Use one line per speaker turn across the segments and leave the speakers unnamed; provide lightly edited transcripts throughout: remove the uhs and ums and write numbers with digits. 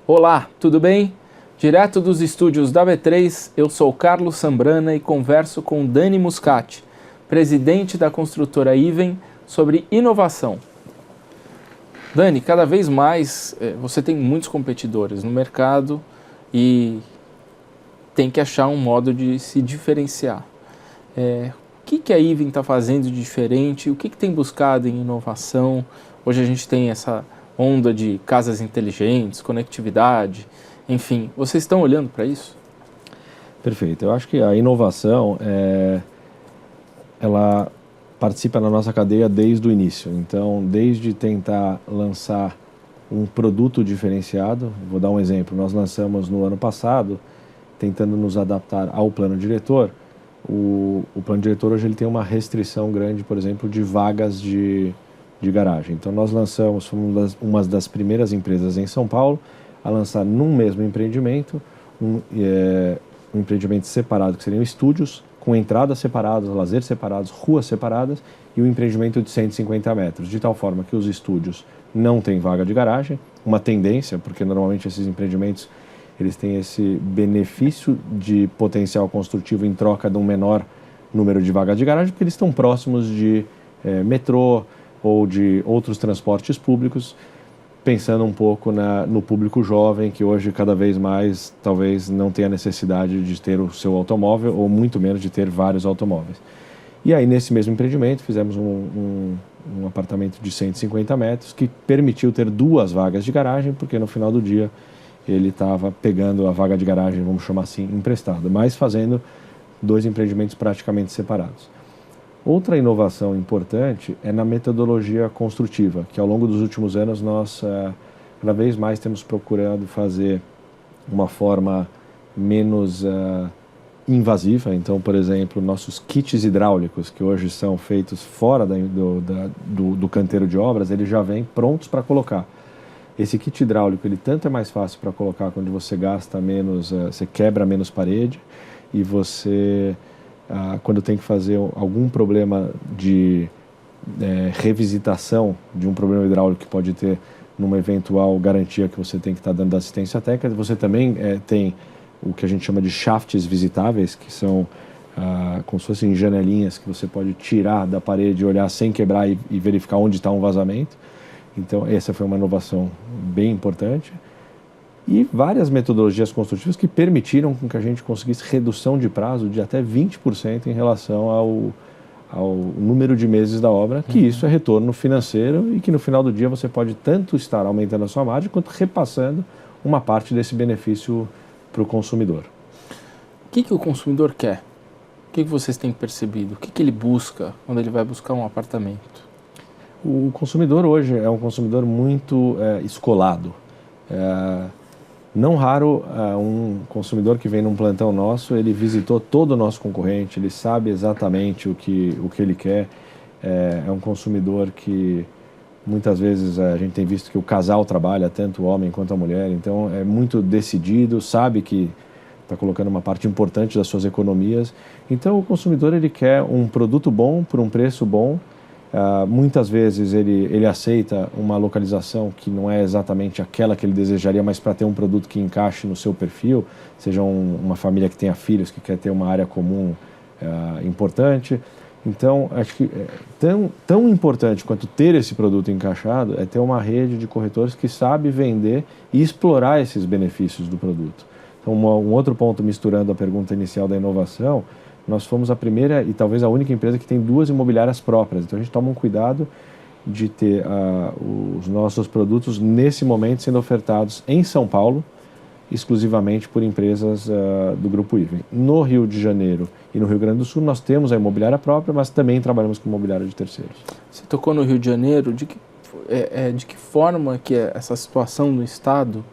Olá, tudo bem? Direto dos estúdios da B3, eu sou Carlos Sambrana e converso com Dani Muscati, presidente da construtora Iven, sobre inovação. Dani, cada vez mais você tem muitos competidores no mercado e tem que achar um modo de se diferenciar. O que a Iven está fazendo de diferente? O que tem buscado em inovação? Hoje a gente tem essa onda de casas inteligentes, conectividade, enfim. Vocês estão olhando para isso?
Perfeito. Eu acho que a inovação, ela participa na nossa cadeia desde o início. Então, desde tentar lançar um produto diferenciado, vou dar um exemplo, nós lançamos no ano passado, tentando nos adaptar ao plano diretor. O plano diretor hoje ele tem uma restrição grande, por exemplo, de vagas de garagem. Então nós lançamos, fomos uma das primeiras empresas em São Paulo a lançar num mesmo empreendimento, um empreendimento separado, que seriam estúdios, com entradas separadas, lazer separados, ruas separadas, e um empreendimento de 150 metros, de tal forma que os estúdios não têm vaga de garagem, uma tendência, porque normalmente esses empreendimentos eles têm esse benefício de potencial construtivo em troca de um menor número de vagas de garagem, porque eles estão próximos de metrô ou de outros transportes públicos, pensando um pouco no público jovem, que hoje cada vez mais talvez não tenha necessidade de ter o seu automóvel, ou muito menos de ter vários automóveis. E aí, nesse mesmo empreendimento, fizemos um apartamento de 150 metros, que permitiu ter 2 vagas de garagem, porque no final do dia ele estava pegando a vaga de garagem, vamos chamar assim, emprestada, mas fazendo 2 empreendimentos praticamente separados. Outra inovação importante é na metodologia construtiva, que ao longo dos últimos anos nós cada vez mais temos procurado fazer uma forma menos invasiva. Então, por exemplo, nossos kits hidráulicos, que hoje são feitos fora do canteiro de obras, eles já vêm prontos para colocar. Esse kit hidráulico, ele tanto é mais fácil para colocar quando você gasta menos, você quebra menos parede, e você, quando tem que fazer algum problema de revisitação de um problema hidráulico que pode ter numa eventual garantia que você tem que estar dando da assistência técnica, você também tem o que a gente chama de shafts visitáveis, que são como se fossem janelinhas que você pode tirar da parede, olhar sem quebrar e verificar onde está um vazamento. Então, essa foi uma inovação bem importante. E várias metodologias construtivas que permitiram que a gente conseguisse redução de prazo de até 20% em relação ao número de meses da obra, que isso é retorno financeiro e que no final do dia você pode tanto estar aumentando a sua margem quanto repassando uma parte desse benefício para o consumidor.
O que o consumidor quer? O que vocês têm percebido? O que ele busca quando ele vai buscar um apartamento?
O consumidor hoje é um consumidor muito escolado. Não raro, um consumidor que vem num plantão nosso, ele visitou todo o nosso concorrente, ele sabe exatamente o que ele quer. É um consumidor que muitas vezes a gente tem visto que o casal trabalha, tanto o homem quanto a mulher, então é muito decidido, sabe que está colocando uma parte importante das suas economias. Então o consumidor ele quer um produto bom por um preço bom. Muitas vezes ele aceita uma localização que não é exatamente aquela que ele desejaria, mas para ter um produto que encaixe no seu perfil, seja uma família que tenha filhos, que quer ter uma área comum importante. Então, acho que tão importante quanto ter esse produto encaixado é ter uma rede de corretores que sabe vender e explorar esses benefícios do produto. Então, um outro ponto, misturando a pergunta inicial da inovação, nós fomos a primeira e talvez a única empresa que tem 2 imobiliárias próprias. Então a gente toma um cuidado de ter os nossos produtos nesse momento sendo ofertados em São Paulo, exclusivamente por empresas do Grupo Iven. No Rio de Janeiro e no Rio Grande do Sul nós temos a imobiliária própria, mas também trabalhamos com imobiliária de terceiros.
Você tocou no Rio de Janeiro, de que forma que essa situação no Estado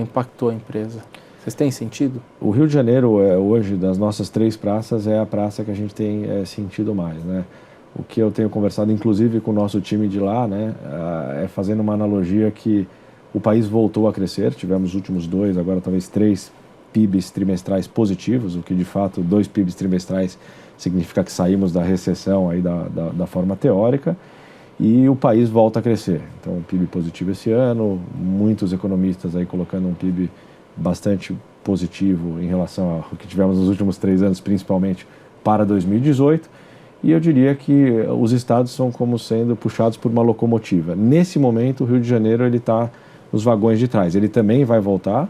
impactou a empresa? Vocês têm sentido?
O Rio de Janeiro, hoje, das nossas 3 praças, é a praça que a gente tem sentido mais, né? O que eu tenho conversado, inclusive, com o nosso time de lá, né, é fazendo uma analogia que o país voltou a crescer. Tivemos os últimos 2, agora talvez 3 PIBs trimestrais positivos, o que, de fato, 2 PIBs trimestrais significa que saímos da recessão aí da forma teórica. e o país volta a crescer. Então, PIB positivo esse ano, muitos economistas aí colocando um PIB bastante positivo em relação ao que tivemos nos últimos 3 anos, principalmente para 2018. E eu diria que os estados são como sendo puxados por uma locomotiva. Nesse momento, o Rio de Janeiro está nos vagões de trás. Ele também vai voltar.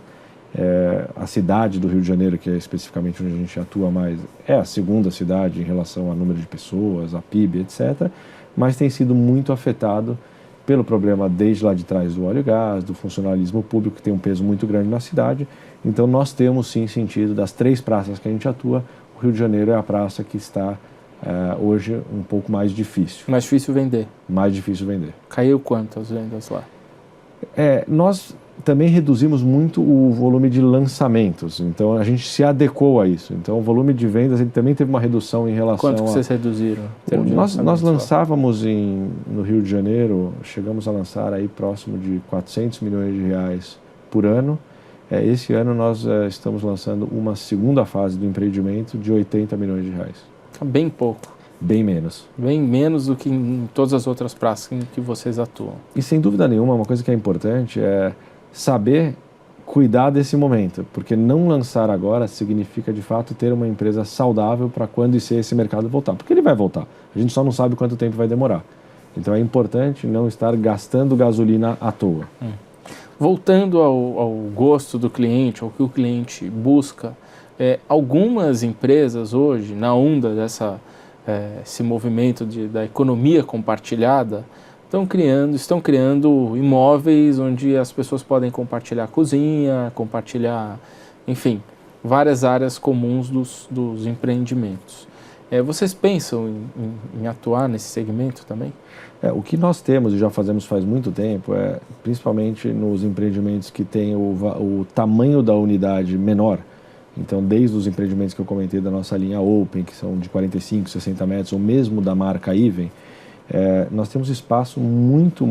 A cidade do Rio de Janeiro, que é especificamente onde a gente atua mais, é a segunda cidade em relação ao número de pessoas, a PIB, etc., mas tem sido muito afetado pelo problema desde lá de trás do óleo e gás, do funcionalismo público, que tem um peso muito grande na cidade. Então nós temos sim sentido, das 3 praças que a gente atua, o Rio de Janeiro é a praça que está hoje um pouco mais difícil.
Mais difícil vender.
Mais difícil vender.
Caiu quanto as vendas lá?
Nós também reduzimos muito o volume de lançamentos, então a gente se adequou a isso. Então o volume de vendas ele também teve uma redução em relação
Quanto que vocês reduziram?
Nós lançávamos no Rio de Janeiro, chegamos a lançar aí próximo de 400 milhões de reais por ano. Esse ano nós estamos lançando uma segunda fase do empreendimento de 80 milhões de reais.
Bem pouco.
Bem menos.
Bem menos do que em todas as outras praças em que vocês atuam.
E sem dúvida nenhuma, uma coisa que é importante é saber cuidar desse momento, porque não lançar agora significa de fato ter uma empresa saudável para quando esse mercado voltar, porque ele vai voltar, a gente só não sabe quanto tempo vai demorar. Então é importante não estar gastando gasolina à toa.
Voltando ao gosto do cliente, ao que o cliente busca, algumas empresas hoje, na onda esse movimento da economia compartilhada, estão criando imóveis onde as pessoas podem compartilhar cozinha, compartilhar, enfim, várias áreas comuns dos empreendimentos. Vocês pensam em atuar nesse segmento também?
O que nós temos e já fazemos faz muito tempo principalmente nos empreendimentos que têm o tamanho da unidade menor. Então, desde os empreendimentos que eu comentei da nossa linha Open, que são de 45, 60 metros, ou mesmo da marca Even, nós temos espaço muito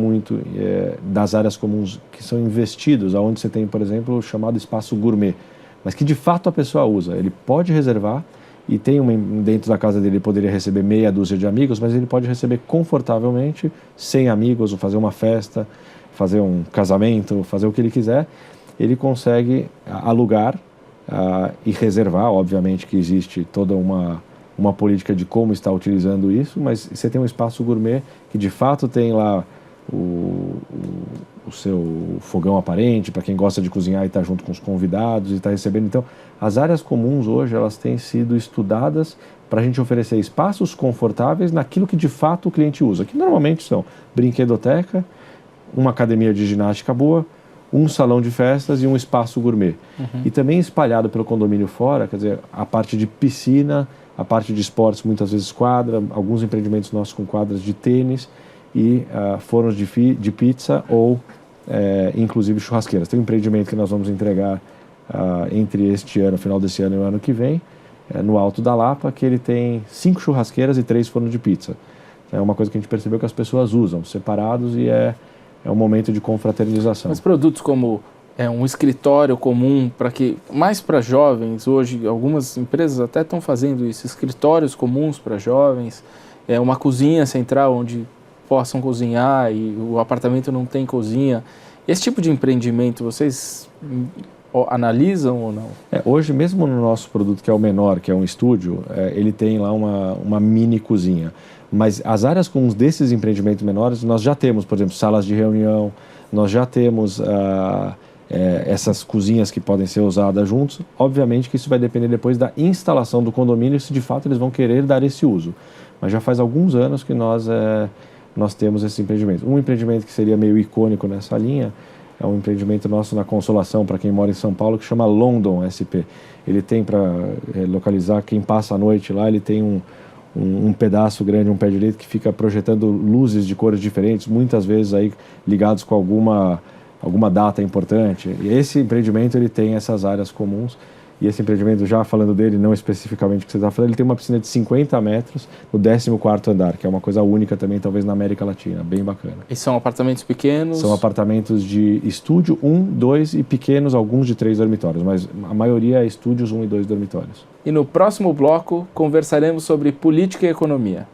das áreas comuns que são investidos, onde você tem, por exemplo, o chamado espaço gourmet, mas que de fato a pessoa usa. Ele pode reservar e tem dentro da casa dele, ele poderia receber meia dúzia de amigos, mas ele pode receber confortavelmente 100 amigos, ou fazer uma festa, fazer um casamento, fazer o que ele quiser. Ele consegue alugar e reservar. Obviamente que existe toda uma política de como está utilizando isso, mas você tem um espaço gourmet que de fato tem lá o seu fogão aparente, para quem gosta de cozinhar e está junto com os convidados e está recebendo. Então, as áreas comuns hoje, elas têm sido estudadas para a gente oferecer espaços confortáveis naquilo que de fato o cliente usa, que normalmente são brinquedoteca, uma academia de ginástica boa, um salão de festas e um espaço gourmet. E também espalhado pelo condomínio fora, quer dizer, a parte de piscina, a parte de esportes, muitas vezes quadra, alguns empreendimentos nossos com quadras de tênis e fornos de pizza ou inclusive churrasqueiras. Tem um empreendimento que nós vamos entregar entre este ano, final desse ano e o ano que vem, no Alto da Lapa, que ele tem 5 churrasqueiras e 3 fornos de pizza. É uma coisa que a gente percebeu que as pessoas usam separados e é um momento de confraternização.
Mas produtos como um escritório comum, mais para jovens, hoje algumas empresas até estão fazendo isso, escritórios comuns para jovens, uma cozinha central onde possam cozinhar e o apartamento não tem cozinha. Esse tipo de empreendimento vocês analisam ou não?
Hoje, mesmo no nosso produto, que é o menor, que é um estúdio, ele tem lá uma mini cozinha. Mas as áreas comuns desses empreendimentos menores, nós já temos, por exemplo, salas de reunião, nós já temos essas cozinhas que podem ser usadas juntos. Obviamente que isso vai depender depois da instalação do condomínio, se de fato eles vão querer dar esse uso. Mas já faz alguns anos que nós temos esse empreendimento. Um empreendimento que seria meio icônico nessa linha é um empreendimento nosso na Consolação, para quem mora em São Paulo, que chama London SP. Ele tem, para localizar quem passa a noite lá, ele tem um pedaço grande, um pé direito, que fica projetando luzes de cores diferentes, muitas vezes aí ligados com alguma data importante. E esse empreendimento ele tem essas áreas comuns. E esse empreendimento, já falando dele, não especificamente o que você está falando, ele tem uma piscina de 50 metros no 14º andar, que é uma coisa única também, talvez na América Latina, bem bacana.
E são apartamentos pequenos?
São apartamentos de estúdio, 1, 2 e pequenos, alguns de 3 dormitórios, mas a maioria é estúdios, 1 e 2 dormitórios.
E no próximo bloco conversaremos sobre política e economia.